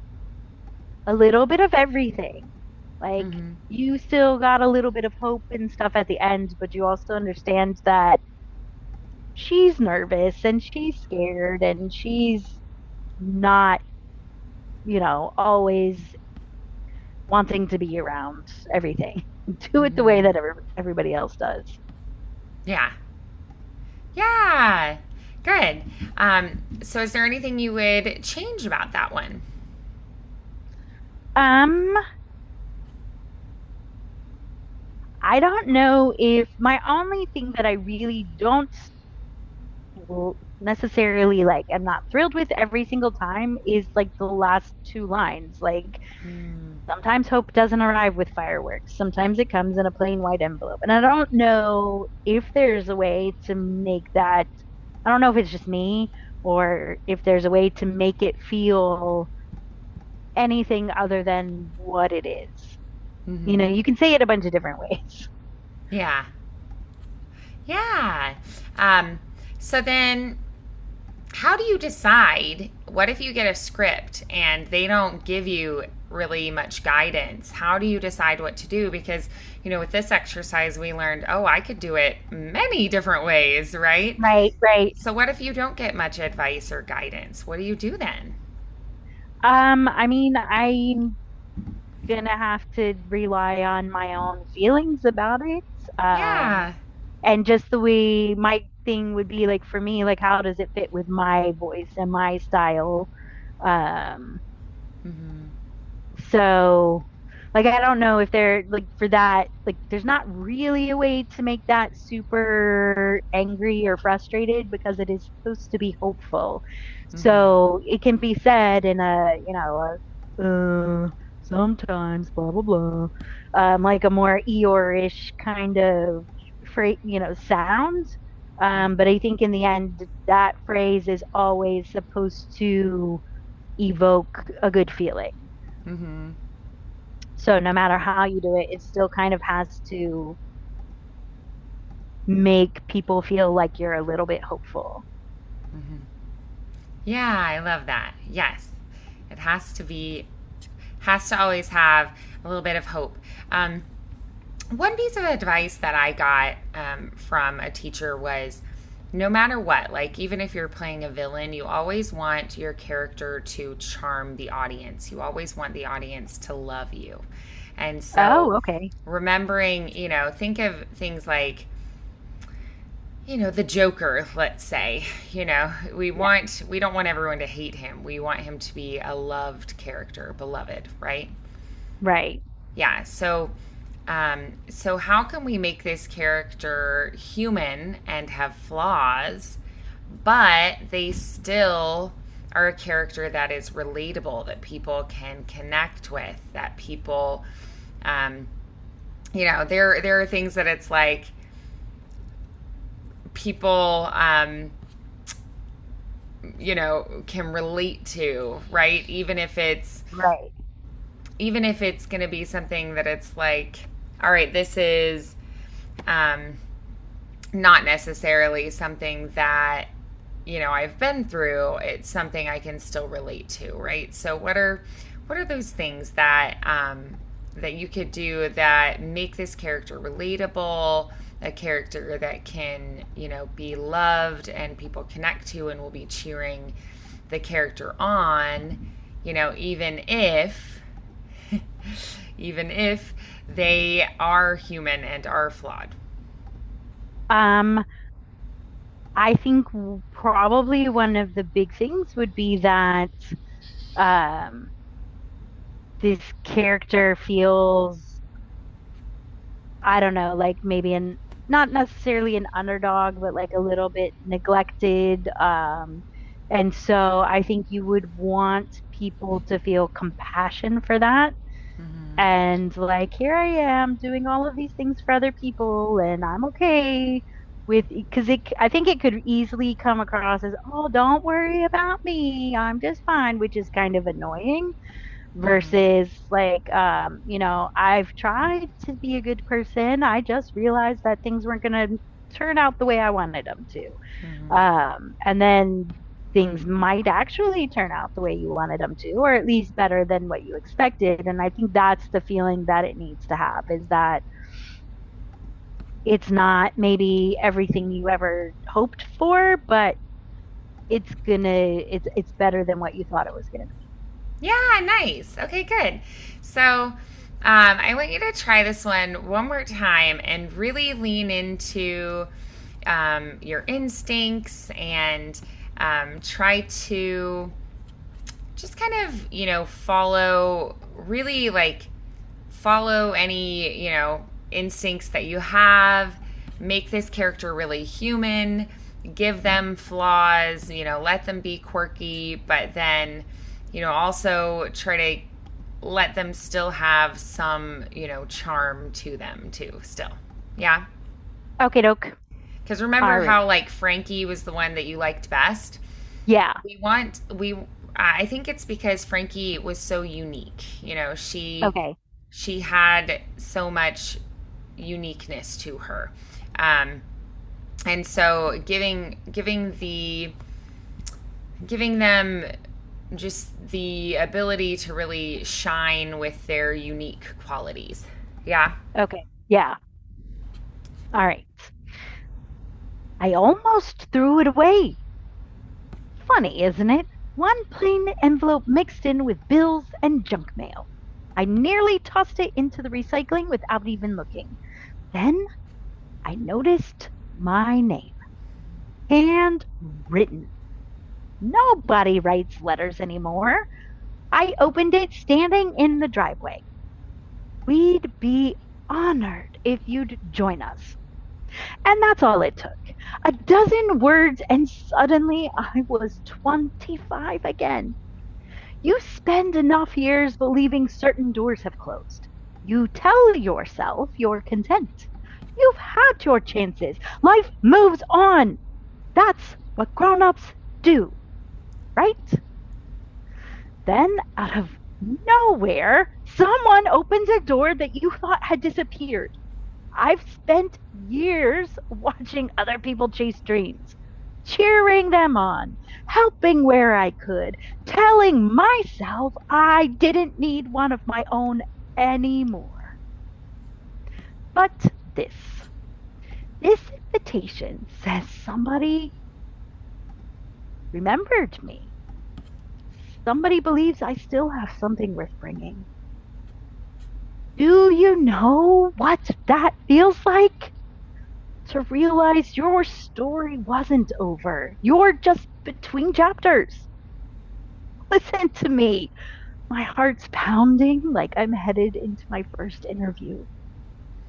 a little bit of everything. Like, Mm-hmm. you still got a little bit of hope and stuff at the end, but you also understand that she's nervous and she's scared and she's not, always wanting to be around everything. Do it the way Mm-hmm. that everybody else does. Yeah. Yeah. Good. So is there anything you would change about that one? Um, I don't know if my only thing that I really don't necessarily like, I'm not thrilled with every single time is like the last two lines. Like, Mm. sometimes hope doesn't arrive with fireworks. Sometimes it comes in a plain white envelope. And I don't know if there's a way to make that, I don't know if it's just me or if there's a way to make it feel anything other than what it is. Mm-hmm. You can say it a bunch of different ways. Yeah. Yeah. Um, so then, how do you decide? What if you get a script and they don't give you really much guidance? How do you decide what to do? Because, with this exercise, we learned, oh, I could do it many different ways, right? Right, right. So, what if you don't get much advice or guidance? What do you do then? I mean, I'm gonna have to rely on my own feelings about it. Um, Yeah. and just the way my thing would be like for me, like how does it fit with my voice and my style? Um, Mm-hmm. so like I don't know if they're like for that, like there's not really a way to make that super angry or frustrated because it is supposed to be hopeful. Mm-hmm. So it can be said in sometimes blah blah blah, like a more Eeyore-ish kind of sound. But I think in the end, that phrase is always supposed to evoke a good feeling. Mm-hmm. So no matter how you do it, it still kind of has to make people feel like you're a little bit hopeful. Mm-hmm. Yeah, I love that. Yes. It has to always have a little bit of hope. One piece of advice that I got from a teacher was no matter what, like even if you're playing a villain, you always want your character to charm the audience. You always want the audience to love you. And so Oh, okay. remembering, think of things like the Joker, let's say. Yeah. We don't want everyone to hate him. We want him to be a loved character, beloved, right? Right. Yeah. So how can we make this character human and have flaws, but they still are a character that is relatable, that people can connect with, that people, um, there are things that it's like people, can relate to, right? Right. Even if it's going to be something that it's like, all right, this is um, not necessarily something that I've been through. It's something I can still relate to, right? So what are those things that that you could do that make this character relatable, a character that can be loved and people connect to and will be cheering the character on, even if even if they are human and are flawed. Um, I think probably one of the big things would be that um this character feels, I don't know, like maybe not necessarily an underdog, but like a little bit neglected. And so I think you would want people to feel compassion for that. Mm-hmm. And like, here I am doing all of these things for other people, and I'm okay with, because I think it could easily come across as, oh, don't worry about me, I'm just fine, which is kind of annoying Mm-hmm. versus like I've tried to be a good person, I just realized that things weren't going to turn out the way I wanted them to. Mm-hmm. And then things might actually turn out the way you wanted them to, or at least better than what you expected. And I think that's the feeling that it needs to have, is that it's not maybe everything you ever hoped for, but it's better than what you thought it was gonna be. Yeah, nice. Okay, good. So, I want you to try this one more time and really lean into your instincts and try to just kind of, really like follow any, instincts that you have. Make this character really human. Give them flaws, let them be quirky, but then, also try to let them still have some, charm to them too, still. Yeah. Okay, doke. Because All remember right. how, like, Frankie was the one that you liked best? Yeah. I think it's because Frankie was so unique. Okay. She had so much uniqueness to her. Um, and so giving them just the ability to really shine with their unique qualities. Yeah. Okay. Yeah. All right. I almost threw it away. Funny, isn't it? One plain envelope mixed in with bills and junk mail. I nearly tossed it into the recycling without even looking. Then I noticed my name, handwritten. Nobody writes letters anymore. I opened it standing in the driveway. We'd be honored if you'd join us. And that's all it took. A dozen words, and suddenly I was 25 again. You spend enough years believing certain doors have closed. You tell yourself you're content. You've had your chances. Life moves on. That's what grown-ups do, right? Then, out of nowhere, someone opens a door that you thought had disappeared. I've spent years watching other people chase dreams, cheering them on, helping where I could, telling myself I didn't need one of my own anymore. But this invitation says somebody remembered me. Somebody believes I still have something worth bringing. Do you know what that feels like? To realize your story wasn't over. You're just between chapters. Listen to me. My heart's pounding like I'm headed into my first interview.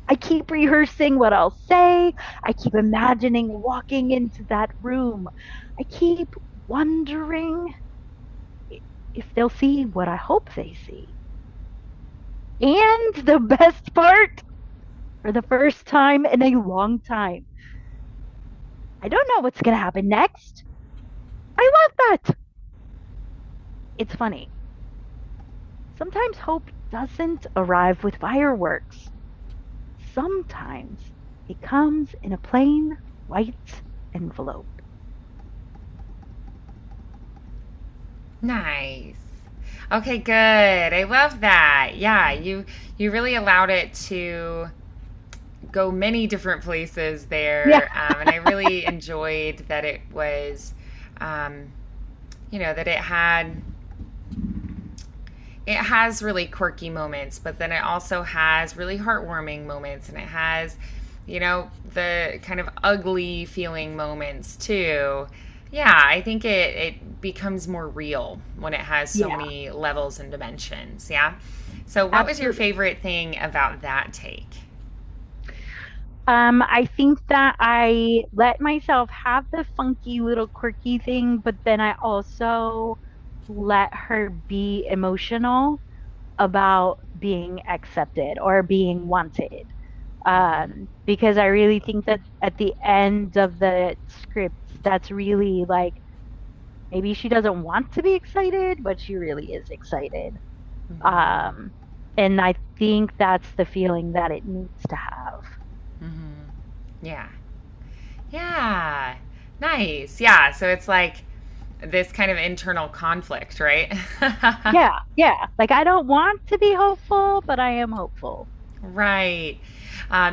I keep rehearsing what I'll say. I keep imagining walking into that room. I keep wondering if they'll see what I hope they see. And the best part, for the first time in a long time, I don't know what's going to happen next. I love that. It's funny. Sometimes hope doesn't arrive with fireworks. Sometimes it comes in a plain white envelope. Nice. Okay, good. I love that. Yeah, you really allowed it to go many different places Yeah. there, and I really enjoyed that it was, um, that it has really quirky moments, but then it also has really heartwarming moments, and it has, the kind of ugly feeling moments too. Yeah, I think it becomes more real when it has so Yeah, many levels and dimensions. Yeah. So, what was your absolutely. favorite thing about that take? I think that I let myself have the funky little quirky thing, but then I also let her be emotional about being accepted or being wanted. Because I really think that at the end of the script, that's really like maybe she doesn't want to be excited, but she really is excited. Mm-hmm. Um, and I think that's the feeling that it needs to have. Mm-hmm. Yeah. Yeah. Nice. Yeah. So it's like this kind of internal conflict, right? Yeah, yeah. Like I don't want to be hopeful, but I am hopeful. Right.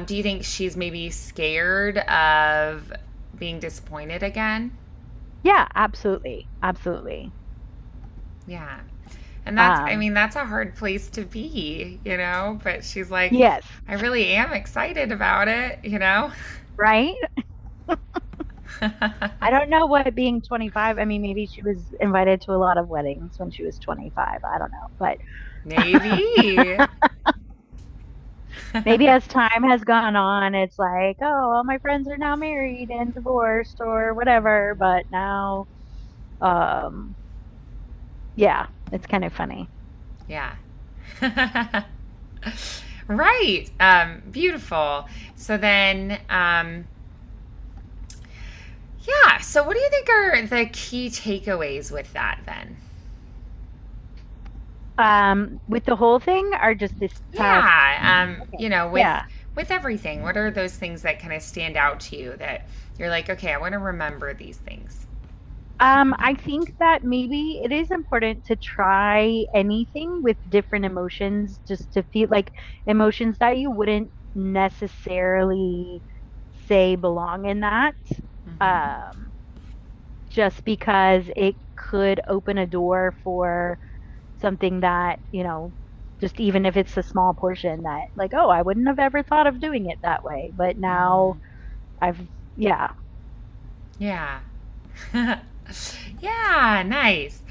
Do you think she's maybe scared of being disappointed again? Yeah, absolutely. Absolutely. Yeah. And I Um, mean, that's a hard place to be, but she's like, yes, I really am excited about it? right? I don't know what being 25, I mean, maybe she was invited to a lot of weddings when she was 25. I don't know. But Maybe. maybe as time has gone on, it's like, oh, all my friends are now married and divorced or whatever. But now, um, yeah, it's kind of funny. Yeah. Right. Beautiful. So then, yeah. So what do you think are the key takeaways with that then? With the whole thing or just this past? Yeah. Okay. With Yeah. everything, what are those things that kind of stand out to you that you're like, okay, I want to remember these things? I think that maybe it is important to try anything with different emotions just to feel like emotions that you wouldn't necessarily say belong in that. Hmm. Um, just because it could open a door for something that, just even if it's a small portion that like, oh, I wouldn't have ever thought of doing it that way, but now Hmm. I've, yeah. Yeah. Yeah, nice.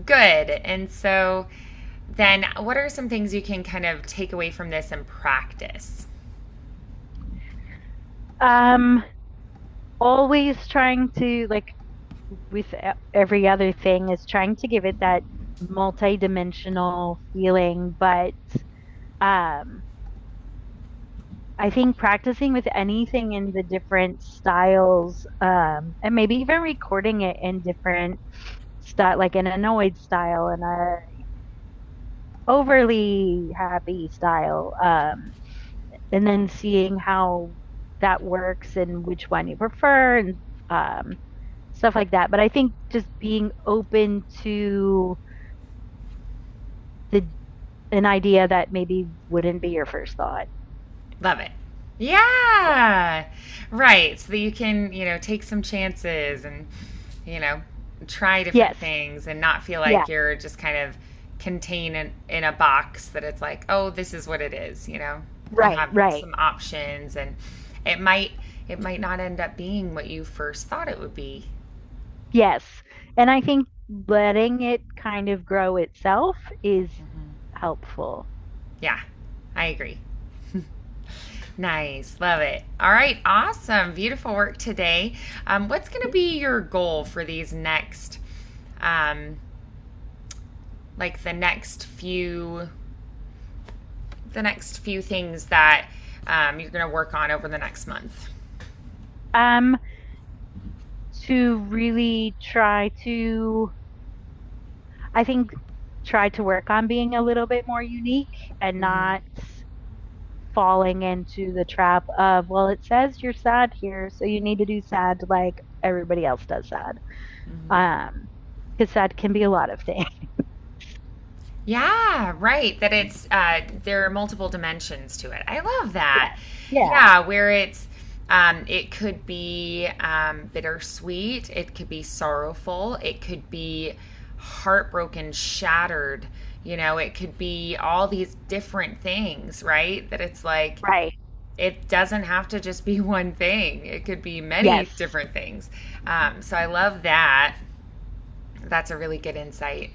Good. And so then what are some things you can kind of take away from this and practice? Um, Always trying to like with every other thing is trying to give it that multi-dimensional feeling, but um I think practicing with anything in the different styles, and maybe even recording it in different style, like an annoyed style and a overly happy style, and then seeing how that works and which one you prefer and um, stuff like that. But I think just being open to the an idea that maybe wouldn't be your first thought. Love it. Yeah. Right. So that you can, take some chances and, you know, try different Yes. things and not feel Yeah. like you're just kind of contained in a box that it's like, oh, this is what it is. You Right. have Right. some options and it might it might not end up being what you first thought it would be. Yes. And I think letting it kind of grow itself is Hmm. helpful. Yeah. I agree. Nice. Love it. All right. Awesome. Beautiful work today. What's going to be your goal for these um, like the next few things that you're going to work on over the next month? Um, to really try to, I think, try to work on being a little bit more unique and Hmm. not falling into the trap of, well, it says you're sad here, so you need to do sad like everybody else does sad. Hmm. Um, because sad can be a lot of things. Yeah, right. That it's there are multiple dimensions to it. I love that. Yes. Yeah. Yeah, where it could be bittersweet, it could be sorrowful, it could be heartbroken, shattered. It could be all these different things, right? That it's like Right. it doesn't have to just be one thing. It could be many Yes. different things. So I love that. That's a really good insight.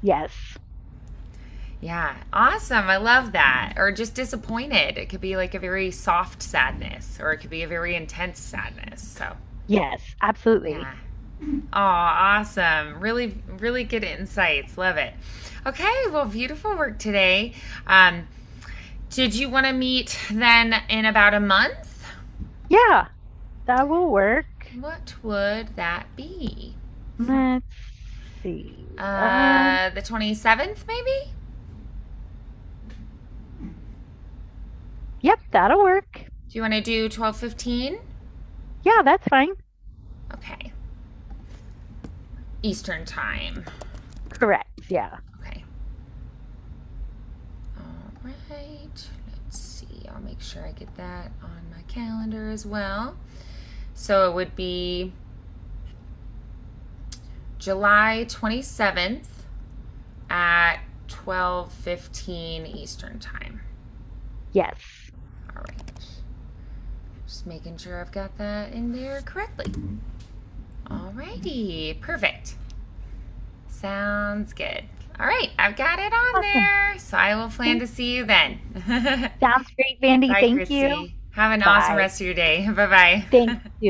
Yes. Yeah, awesome. I love that. Or just disappointed. It could be like a very soft sadness, or it could be a very intense sadness. So, Yes. Absolutely. yeah. Oh, awesome. Really, really good insights. Love it. Okay, well, beautiful work today. Um, did you want to meet then in about a month? Yeah, that will work. What would that be? Let's see. The 27th, maybe? Yep, that'll work. Do you want to do 12:15? Yeah, that's fine. Okay. Eastern time. Correct. Yeah. Okay. All right. Let's see. I'll make sure I get that on my calendar as well. So it would be July 27th at 12:15 Eastern time. Yes. All right. Just making sure I've got that in there correctly. All righty. Perfect. Sounds good. All right. I've got it on Awesome. there. So I will plan Thank- to see you then. Sounds great, Vandy. Bye, Thank you. Christy. Have an awesome Bye. rest of your day. Bye bye. Thank you.